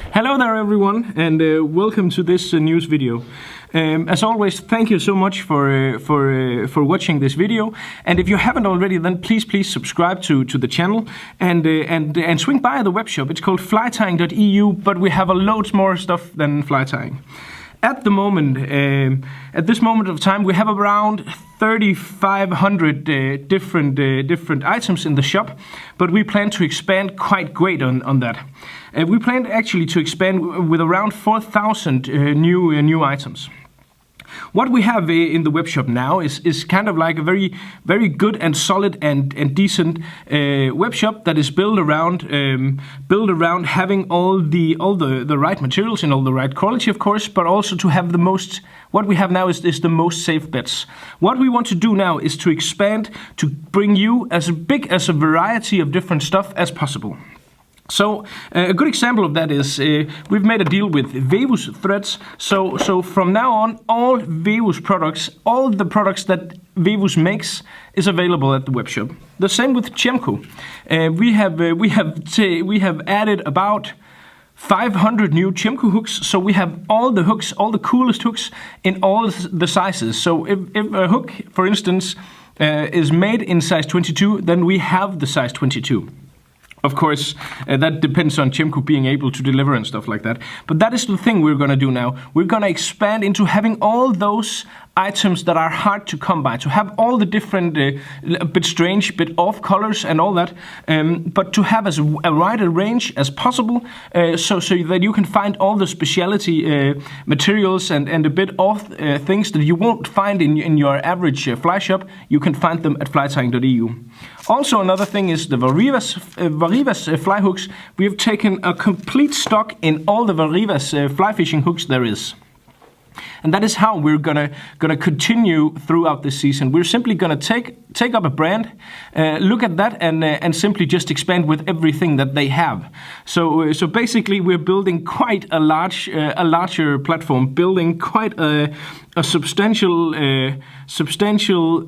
Hello there everyone, and welcome to this news video. As always, thank you so much for watching this video. And if you haven't already, then please subscribe to the channel and swing by the webshop. It's called flytying.eu, but we have a loads more stuff than fly tying. At the moment, at this moment of time, we have around 3,500 different items in the shop, but we plan to expand quite great on that. We plan actually to expand with around 4,000 new items. What we have in the webshop now is kind of like a very good and solid and decent webshop that is built around having all the right materials and all the right quality, of course, but also to have the most. What we have now is the most safe bets. What we want to do now is to expand to bring you as big as a variety of different stuff as possible. So a good example of that is we've made a deal with Vevus threads. So from now on, all Vevus products, all the products that Vevus makes, is available at the webshop. The same with Chemco. We have added about 500 new Chemco hooks, so we have all the hooks, all the coolest hooks in all the sizes. So if a hook, for instance, is made in size 22, then we have the size 22. Of course, that depends on Chemco being able to deliver and stuff like that. But that is the thing we're going to do now. We're going to expand into having all those items that are hard to come by, to have all the different, a bit strange, bit off colors and all that, but to have as a wider range as possible, so that you can find all the specialty materials and a bit off things that you won't find in your average fly shop. You can find them at flytying.eu. Also, another thing is the Varivas fly hooks. We have taken a complete stock in all the Varivas fly fishing hooks there is. And that is how we're gonna continue throughout this season. We're simply gonna take up a brand, look at that, and simply just expand with everything that they have. So basically, we're building quite a larger platform, building quite a substantial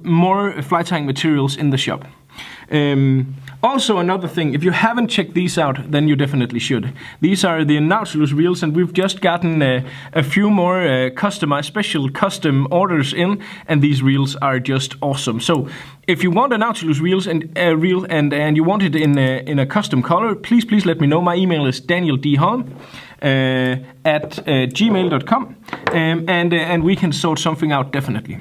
more fly tying materials in the shop. Also, another thing, if you haven't checked these out, then you definitely should. These are the Nautilus reels, and we've just gotten a few more special custom orders in, and these reels are just awesome. So, if you want a Nautilus reel and you want it in a custom color, please let me know. My email is danieldholm at gmail.com, and we can sort something out definitely.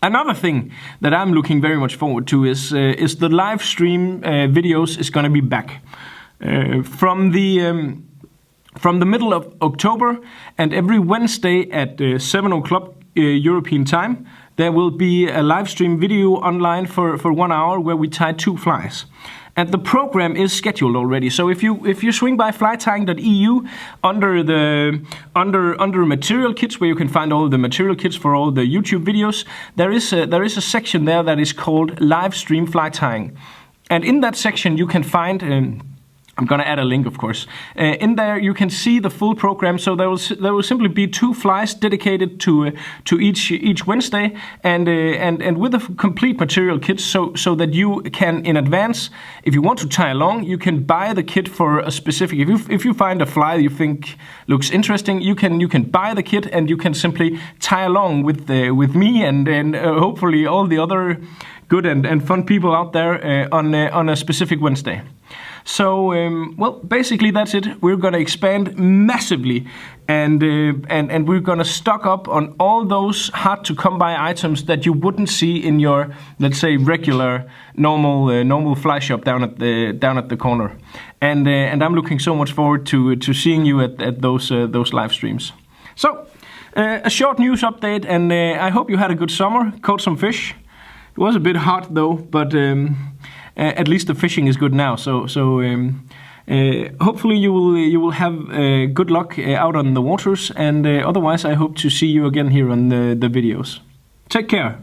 Another thing that I'm looking very much forward to is the live stream videos is going to be back from the middle of October, and every Wednesday at 7 o'clock European time there will be a live stream video online for 1 hour where we tie 2 flies. And the program is scheduled already. So if you swing by flytying.eu under material kits, where you can find all the material kits for all the YouTube videos, there is a section there that is called live stream fly tying. And in that section you can find I'm gonna add a link, of course. In there, you can see the full program. So there will simply be 2 flies dedicated to each Wednesday, and with a complete material kit, so that you can in advance, if you want to tie along, you can buy the kit for a specific. If you find a fly you think looks interesting, you can buy the kit and you can simply tie along with me and hopefully all the other good and fun people out there on a specific Wednesday. So, well, basically that's it. We're going to expand massively, and we're going to stock up on all those hard-to-come-by items that you wouldn't see in your, let's say, regular, normal fly shop down at the corner. And I'm looking so much forward to seeing you at those live streams. So, a short news update, and I hope you had a good summer, caught some fish. It was a bit hot though, but at least the fishing is good now. So hopefully you will have good luck out on the waters, and otherwise I hope to see you again here on the videos. Take care.